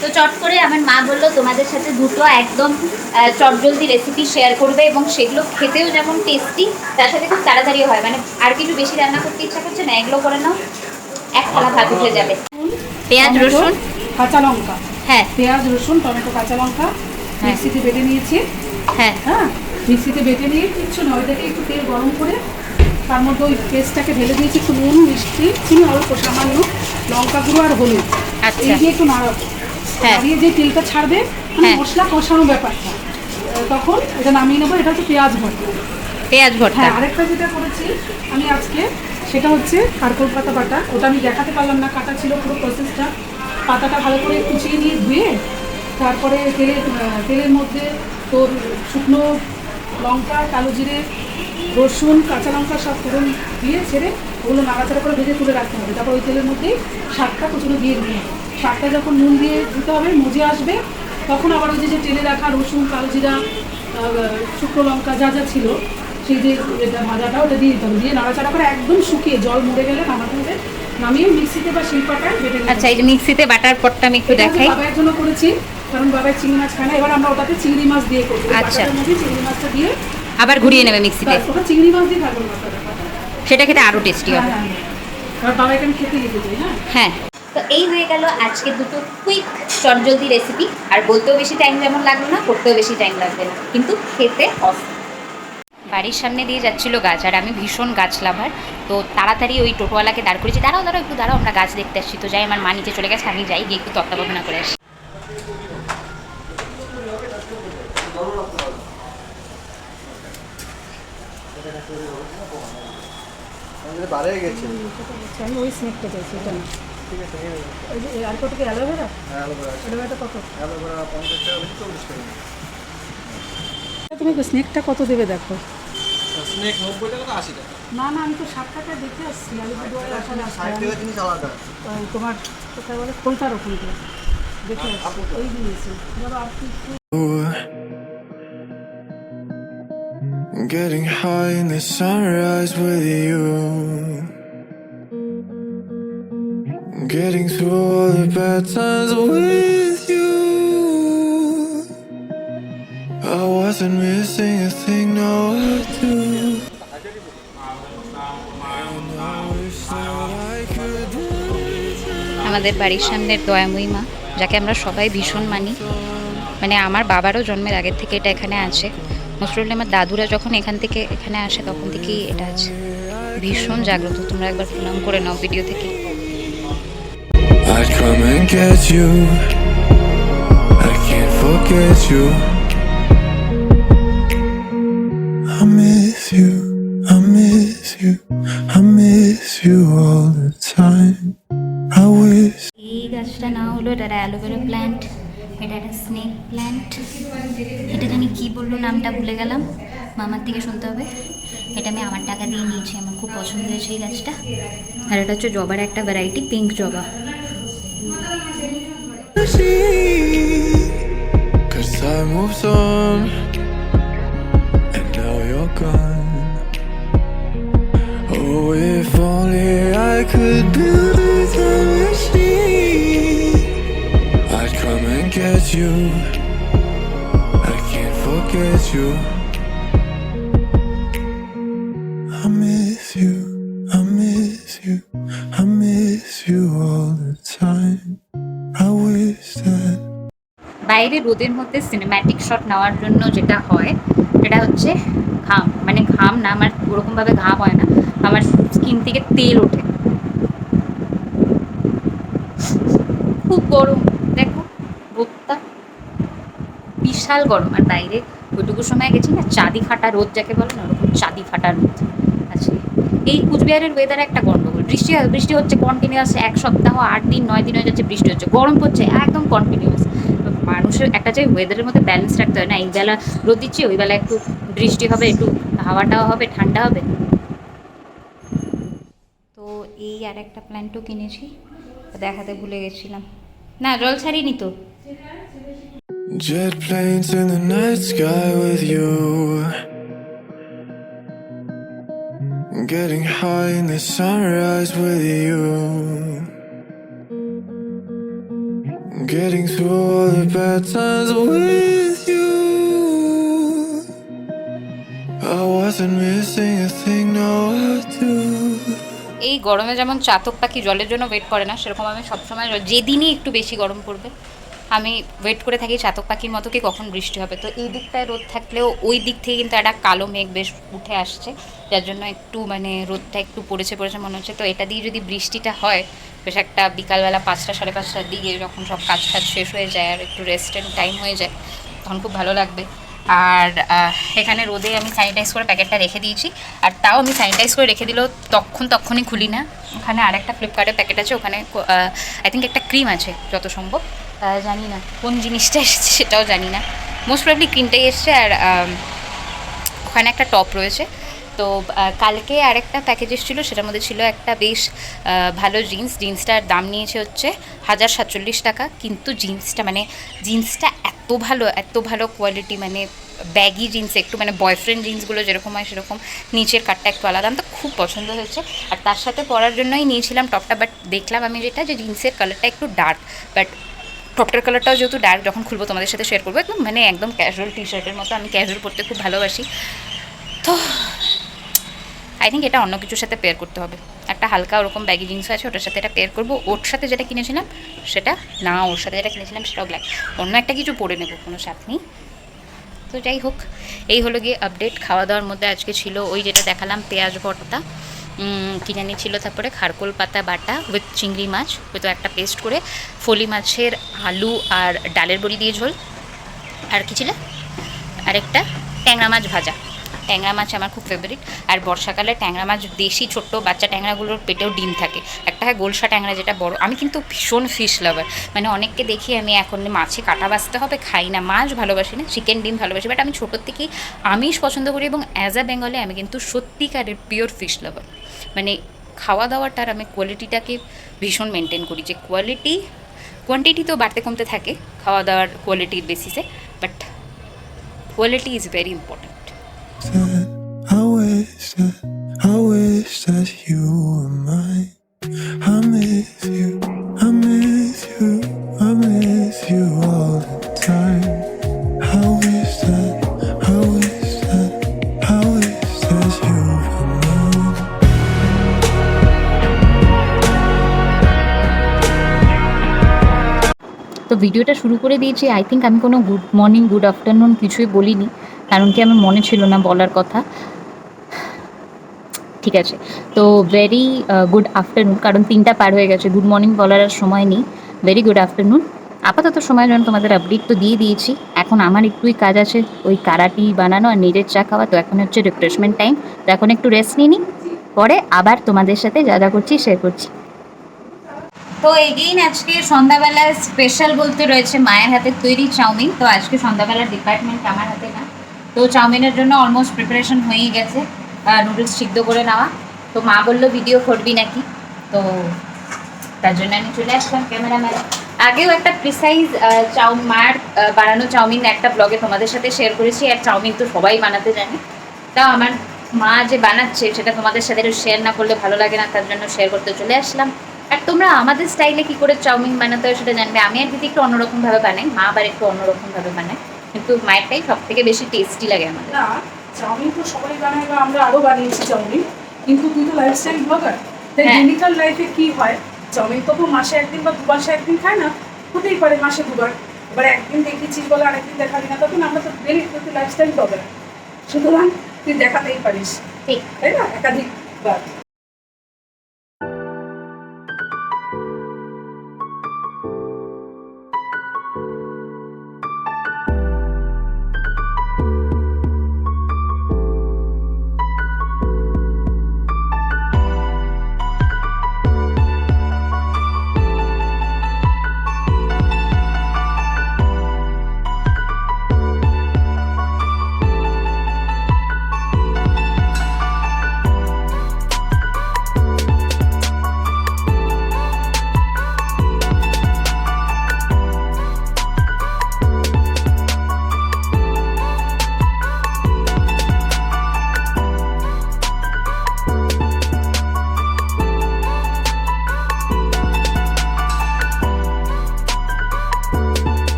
তো চট করে আমার মা বললো তোমাদের সাথে দুটো একদম চটজলদি রেসিপি শেয়ার করবে এবং সেগুলো খেতেও যেমন টেস্টি তার সাথে খুব তাড়াতাড়ি হয়, মানে আর কিছু বেশি রান্না করতে ইচ্ছা করছে না, এগুলো করে নাও, এক থালা ভাত উঠে যাবে। পেঁয়াজ রসুন কাঁচা লঙ্কা, হ্যাঁ পেঁয়াজ রসুন টমেটো কাঁচা লঙ্কা মিক্সিতে বেটে নিয়েছি। হ্যাঁ হ্যাঁ, মিক্সিতে বেটে নিয়ে কিচ্ছু নয়, ওইটাকে একটু তেল গরম করে তার মধ্যে ওই পেস্টটাকে ঢেলে দিয়েছি, একটু নুন মিষ্টি চিনি অল্প সামান্য, লঙ্কা গুঁড়ো আর হলুদ, এই দিয়ে একটু নাড়াবো। নাড়িয়ে যে তেলটা ছাড়বে মশলা কষানো ব্যাপারটা, তখন এটা নামিয়ে নেবো। এটা হচ্ছে পেঁয়াজ ভর্তা। পেঁয়াজ ভর্তা। হ্যাঁ, আরেকটা যেটা করেছি আমি আজকে সেটা হচ্ছে কারকল পাতা বাটা। ওটা আমি দেখাতে পারলাম না, কাটা ছিল পুরো প্রসেসটা। পাতাটা ভালো করে কুচিয়ে নিয়ে ধুয়ে তারপরে তেলের মধ্যে তোর শুকনো লঙ্কা, কালো জিরে, রসুন, কাঁচা লঙ্কা সব ফোড়ন দিয়ে ছেড়ে ওগুলো নাড়াচাড়া করে ভেজে তুলে রাখতে হবে। তারপর ওই তেলের মধ্যেই শাকটা কুচুনো দিয়ে দিতে হবে। শাকটা যখন নুন দিয়ে দিতে হবে, মজে আসবে, তখন আবার ওই যে তেলে রাখা রসুন, কালো জিরা, শুকনো লঙ্কা যা যা ছিল সেই যে ভাজাটা ওটা দিয়ে দিতে হবে। দিয়ে নাড়াচাড়া করে একদম শুকিয়ে জল মরে গেলে নামাতে হবে। নামিয়ে মিক্সিতে বা শিলপাটায় বেটে নিতে। আচ্ছা, এই যে মিক্সিতে বাটার পরটা আমি একটু দেখাই। বাবার জন্য করেছি, কারণ বাবার চিংড়ি মাছ খায় না। এবার আমরা ওটাতে চিংড়ি মাছ দিয়ে করবো। আচ্ছা, চিংড়ি মাছটা দিয়ে আবার ঘুরিয়ে নেবে মিক্সিতে। ওটা চিংড়ি মাছ দিয়ে থাকবে মশলাটা, সেটা খেতে আরো টেস্টি হবে। আর বাবাকে আমি খেতে দিতে চাই। হ্যাঁ, তো এই হয়ে গেল আজকে দুটো কুইক চটজলদি রেসিপি। আর বলতেও বেশি টাইম যেমন লাগলো না, করতেও বেশি টাইম লাগবে না, কিন্তু খেতে অসম। বাড়ির সামনে দিয়ে যাচ্ছিল গাছ, আর আমি ভীষণ গাছ লাভার, তো তাড়াতাড়ি ওই টোটোওয়ালাকে দাঁড় করেছি, দাঁড়াও দাঁড়াও একটু দাঁড়াও, আমরা গাছ দেখতে আসছি। তো যাই, আমার মা নিচে চলে গেছে, আমি যাই গিয়ে একটু তত্ত্বাবধান করে আসি। আমি ওই স্নেকটা চাইছি, এটা না। ওই যে আর কত কি অ্যালোভেরা? অ্যালোভেরাটা কত? তুমি স্নেকটা কত দেবে দেখো। স্নেক 90 টাকা তো 80 টাকা। না না, আমি তো 60 টাকা দেখে আসছি। আমি তো তোমার কোথায় বলে খোলতার ওখান থেকে দেখে আসছি, ওই দিয়েছি। Getting high in the sunrise with you, getting through all the bad times with you. I wasn't missing a thing, no I do. আমাদের বাড়ির সামনের দয়াময়ী মা, যাকে আমরা সবাই ভীষণ মানি, মানে আমার বাবারও জন্মের আগের থেকে এটা এখানে আছে। মোস্টলি আমার দাদুরা যখন এখান থেকে এখানে আসে তখন থেকেই এটা আছে, ভীষণ জাগ্রত। তোমরা একবার প্রণাম করে নাও ভিডিও থেকে। I'd come and get you, I can't forget you. I miss you, I miss you, I miss you all the time. I wish. এই গাছটা না হলো, এটা অ্যালোভেরা প্ল্যান্ট, এটা একটা স্নেক প্ল্যান্ট। এটা জানি কী বললো, নামটা ভুলে গেলাম, মামার থেকে শুনতে হবে। এটা আমি আমার টাকা দিয়ে নিয়েছি, আমার খুব পছন্দ হয়েছে এই গাছটা। আর এটা হচ্ছে জবার একটা ভ্যারাইটি, পিঙ্ক জবা। Cause time moves on and now you're gone. Oh, if only I could build a time machine, I'd come and get you, I can't forget you. I miss you, I miss you, I miss you all the time. I wish that. বাইরে রোদের মধ্যে cinematic shot নেওয়ার জন্য যেটা হয় সেটা হচ্ছে ঘাম, মানে ঘাম না, আমার ওরকমভাবে ঘাম হয় না, আমার স্কিন থেকে তেল ওঠে, খুব গরম। দেখো রোদটা বিশাল গরম, আর বাইরে ওইটুকু সময় গেছি না, চাঁদি ফাটা রোদ যাকে বলে না, ওরকম চাঁদি ফাটা রোদ আছে। এই কুচবিহারের ওয়েদারে একটা গন্ডগোল, বৃষ্টি হচ্ছে কন্টিনিউয়াস, 1 সপ্তাহ 8 দিন 9 দিন হয়ে যাচ্ছে বৃষ্টি হচ্ছে, গরম পড়ছে একদম কন্টিনিউয়াস। মানুষের একটা যে ওয়েদারের মধ্যে ব্যালেন্স রাখতে হয় না, এই বেলা রোদ দিচ্ছে, ওই বেলা একটু বৃষ্টি হবে, একটু হাওয়াটাও হবে, ঠান্ডা হবে। তো এই আর একটা প্ল্যান্টও কিনেছি, দেখাতে ভুলে গেছিলাম, না জল ছাড়িনি তো। Jet planes in the night sky with you, getting high in the sunrise with you, getting through all the bad times with you. I wasn't missing a thing, now I do. এই গরমে যেমন চাতক পাখি জলের জন্য wait করে না, সেরকম আমি সবসময় যেদিনই একটু বেশি গরম পড়বে আমি ওয়েট করে থাকি চাতক পাখির মতো কি কখন বৃষ্টি হবে। তো এই দিকটায় রোদ থাকলেও ওই দিক থেকে কিন্তু একটা কালো মেঘ বেশ উঠে আসছে, যার জন্য একটু মানে রোদটা একটু পড়েছে মনে হচ্ছে। তো এটা দিয়ে যদি বৃষ্টিটা হয় বেশ একটা বিকালবেলা 5টা 5:30টার দিকে, যখন সব কাজ শেষ হয়ে যায় আর একটু রেস্টের টাইম হয়ে যায়, তখন খুব ভালো লাগবে। আর এখানে রোদে আমি স্যানিটাইজ করে প্যাকেটটা রেখে দিয়েছি, আর তাও আমি স্যানিটাইজ করে রেখে দিলেও তখনই খুলি না। ওখানে আরেকটা ফ্লিপকার্টের প্যাকেট আছে, ওখানে আই থিঙ্ক একটা ক্রিম আছে যত সম্ভব, জানি না কোন জিনিসটা এসেছে সেটাও জানি না, মোস্ট প্রবলি ক্রিমটাই এসছে। আর ওখানে একটা টপ রয়েছে। তো কালকে আরেকটা প্যাকেজ এসেছিলো, সেটার মধ্যে ছিল একটা বেশ ভালো জিন্সটার দাম নিয়েছে হচ্ছে 1047 টাকা। কিন্তু জিন্সটা এত ভালো কোয়ালিটি, মানে ব্যাগি জিন্স, একটু মানে বয়ফ্রেন্ড জিন্সগুলো যেরকম হয় সেরকম, নিচের কাটটা একটু আলাদা, আমার তো খুব পছন্দ হয়েছে। আর তার সাথে পরার জন্যই নিয়েছিলাম টপটা, বাট দেখলাম আমি যে জিন্সের কালারটা একটু ডার্ক, বাট টপটার কালারটাও যেহেতু ডার্ক, যখন খুলবো তোমাদের সাথে শেয়ার করবো। একদম ক্যাজুয়াল টি শার্টের মতো, আমি ক্যাজুয়াল পরতে খুব ভালোবাসি। তো আই থিঙ্ক এটা অন্য কিছুর সাথে পেয়ার করতে হবে। একটা হালকা ওরকম ব্যাগি জিন্স আছে, ওটার সাথে এটা পেয়ার করবো। ওর সাথে যেটা কিনেছিলাম সেটা না, ওর সাথে যেটা কিনেছিলাম সেটাও ব্ল্যাক, অন্য একটা কিছু পরে নেবো, কোনো সাথ নেই। তো যাই হোক, এই হলো গিয়ে আপডেট। খাওয়া দাওয়ার মধ্যে আজকে ছিল ওই যেটা দেখালাম, পেঁয়াজ ভর্তা, কিনে নিয়েছিল, তারপরে খারকোল পাতা বাটা উইথ চিংড়ি মাছ, হয়তো একটা পেস্ট করে, ফলি মাছের আলু আর ডালের বড়ি দিয়ে ঝোল, আর কি ছিল আরেকটা ট্যাংরা মাছ ভাজা। ট্যাংরা মাছ আমার খুব ফেভারিট। আর বর্ষাকালে ট্যাংরা মাছ, দেশি ছোট্ট বাচ্চা ট্যাংরাগুলোর পেটেও ডিম থাকে। একটা হয় গোলসা ট্যাংরা যেটা বড়। আমি কিন্তু ভীষণ ফিশ লাভার, মানে অনেককে দেখি আমি এখন মাছে কাটা বাছতে হবে, খাই না, মাছ ভালোবাসি না, চিকেন ডিম ভালোবাসি, বাট আমি ছোটোর থেকেই আমিষ পছন্দ করি। এবং অ্যাজ আ বেঙ্গলে আমি কিন্তু সত্যিকারের পিওর ফিশ লাভার। মানে খাওয়া দাওয়াটার আমি কোয়ালিটিটাকে ভীষণ মেনটেন করি, যে কোয়ান্টিটি তো বাড়তে কমতে থাকে খাওয়া দাওয়ার কোয়ালিটির বেসিসে, but quality is very important. I wish that you were mine. I miss you, I miss you, I miss you all the time. I wish that you were mine. তো ভিডিওটা শুরু করে দিয়েছি। আই থিঙ্ক আমি কোনো good morning good afternoon কিছুই বলিনি, কারণ কি আমার মনে ছিল না বলার কথা। ঠিক আছে, তো ভেরি গুড আফটারনুন, কারণ 3টা পার হয়ে গেছে, গুড মর্নিং বলার আর সময় নেই। Very good afternoon. আপাতত সময় জন্য তোমাদের আপডেট তো দিয়ে দিয়েছি। এখন আমার একটুই কাজ আছে, ওই কারাটি বানানো আর নিজের চা খাওয়া। তো এখন হচ্ছে রিফ্রেশমেন্ট টাইম, তো এখন একটু রেস্ট নিই, পরে আবার তোমাদের সাথে যা করছি শেয়ার করছি। তো এগেইন আজকে সন্ধ্যাবেলায় স্পেশাল বলতে রয়েছে মায়ের হাতের তৈরি চাউমিন। তো আজকে সন্ধ্যাবেলার ডিপার্টমেন্ট আমার হাতে না, তো চাউমিনের জন্য অলমোস্ট প্রিপারেশন হয়েই গেছে, নুডলস সিদ্ধ করে নেওয়া। তো মা বললো ভিডিও করবি নাকি, তো তার জন্য আমি চলে আসলাম ক্যামেরাম্যান। আগেও একটা প্রিসাইজ মায়ের বানানো চাউমিন একটা ব্লগে তোমাদের সাথে শেয়ার করেছি, আর চাউমিন তো সবাই বানাতে জানে, তাও আমার মা যে বানাচ্ছে সেটা তোমাদের সাথে শেয়ার না করলে ভালো লাগে না, তার জন্য শেয়ার করতে চলে আসলাম। আর তোমরা আমাদের স্টাইলে কী করে চাউমিন বানাতে হয় সেটা জানবে। আমি আর দিদি একটু অন্যরকমভাবে বানাই, মা আবার একটু অন্যরকমভাবে বানায়, কিন্তু মায়েরটাই সব থেকে বেশি টেস্টি লাগে আমাদের। না, চাউমিন তো সবাই বানায় বা আমরা আরও বানিয়েছি চাউমিন, কিন্তু তুই তো লাইফস্টাইল ব্লগার, তাই ডিজিটাল লাইফে কী হয়, চাউমিন তো মাসে একদিন বা 2 মাসে একদিন খায় না, হতেই পারে মাসে 2বার, এবার একদিন দেখিয়েছিস বলে আরেকদিন দেখাবি না, তখন আমরা তো ডেলি তুই লাইফস্টাইল ব্লগার, সুতরাং তুই দেখাতেই পারিস, ঠিক তাই না, একাধিকবার।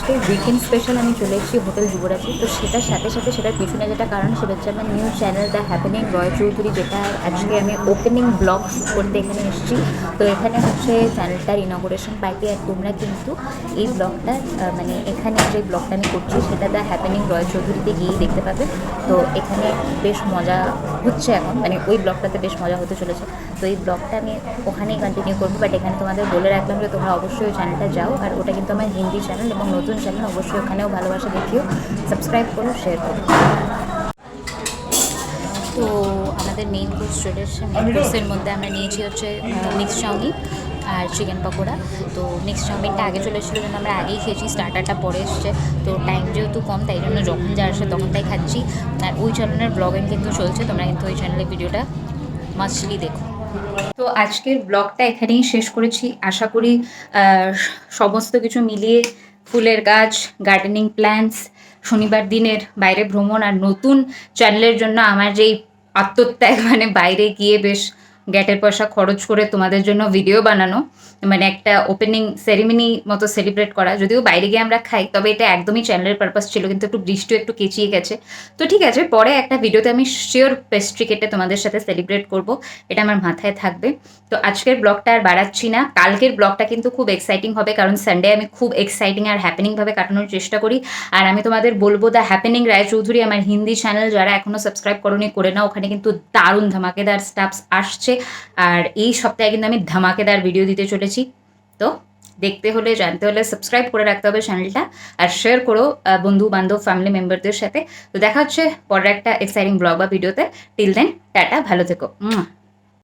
আজকে উইকেন্ড স্পেশাল আমি চলে এসেছি হোটেল যুবরাজে। তো সেটার সাথে সাথে সেটার পিছনে যেটা কারণ সেটা হচ্ছে আমার নিউ চ্যানেল দ্য হ্যাপেনিং রয় চৌধুরী, যেটা আজকে আমি ওপেনিং ব্লগ শ্যুট করতে এখানে এসেছি। তো এখানে হচ্ছে চ্যানেলটার ইনগুরেশন পার্টি, আর তোমরা কিন্তু এই ব্লগটা মানে এখানে যে ব্লগটা আমি করছি সেটা দ্য হ্যাপেনিং রয় চৌধুরীতে গিয়েই দেখতে পাবে। তো এখানে বেশ মজা হচ্ছে এখন, মানে ওই ব্লগটাতে বেশ মজা হতে চলেছে। তো এই ব্লগটা আমি ওখানেই কন্টিনিউ করবো, বাট এখানে তোমাদের বলে রাখলাম যে তোমরা অবশ্যই ওই চ্যানেলটা যাও, আর ওটা কিন্তু আমার হিন্দি চ্যানেল এবং নতুন চ্যানেল, অবশ্যই ওখানেও ভালোবাসা দেখিও, সাবস্ক্রাইব করো, শেয়ার করো। তো আমাদের মেইন কোর্স চলে এসছে। মেইন কোর্সের মধ্যে আমরা নিয়েছি হচ্ছে মিক্স চাউমিন আর চিকেন পকোড়া। তো মিক্স চাউমিনটা আগে চলে এসেছিলো জন্য আমরা আগেই খেয়েছি, স্টার্টারটা পরে এসছে। তো টাইম যেহেতু কম তাই জন্য যখন যা আসে তখন তাই খাচ্ছি। আর ওই চ্যানেলের ব্লগিং কিন্তু চলছে, তোমরা কিন্তু ওই চ্যানেলের ভিডিওটা মাস্টলি দেখো। তো আজকের ব্লগটা এখানেই শেষ করেছি। আশা করি সমস্ত কিছু মিলিয়ে ফুলের গাছ, গার্ডেনিং প্ল্যান্স, শনিবার দিনের বাইরে ভ্রমণ আর নতুন চ্যানেলের জন্য আমার যেই আত্মত্যাগ, মানে বাইরে গিয়ে বেশ গ্যাটের পয়সা খরচ করে তোমাদের জন্য ভিডিও বানানো, মানে একটা ওপেনিং সেরিমনি মতো সেলিব্রেট করা। যদিও বাইরে গিয়ে আমরা খাই, তবে এটা একদমই চ্যানেলের পারপাস ছিল, কিন্তু একটু বৃষ্টিও একটু কেচিয়ে গেছে। তো ঠিক আছে, পরে একটা ভিডিওতে আমি শিওর পেস্ট্রি কেটে তোমাদের সাথে সেলিব্রেট করব, এটা আমার মাথায় থাকবে। তো আজকের ব্লগটা আর বাড়াচ্ছি না, কালকের ব্লগটা কিন্তু খুব এক্সাইটিং হবে, কারণ সানডে আমি খুব এক্সাইটিং আর হ্যাপেনিংভাবে কাটানোর চেষ্টা করি। আর আমি তোমাদের বলবো দ্য হ্যাপেনিং রায় চৌধুরী আমার হিন্দি চ্যানেল, যারা এখনও সাবস্ক্রাইব করোনি করে নাও, ওখানে কিন্তু দারুণ ধামাকেদার স্টাফস আসছে। আর এই সপ্তাহে কিন্তু আমি ধামাকেদার ভিডিও দিতে চলেছি। তো দেখতে হলে, জানতে হলে সাবস্ক্রাইব করে রাখতে হবে চ্যানেলটা, আর শেয়ার করো বন্ধু বান্ধব ফ্যামিলি মেম্বারদের সাথে। তো দেখা হচ্ছে পরের একটা এক্সাইটিং ব্লগ বা ভিডিওতে। টিল দেন টাটা, ভালো থেকো।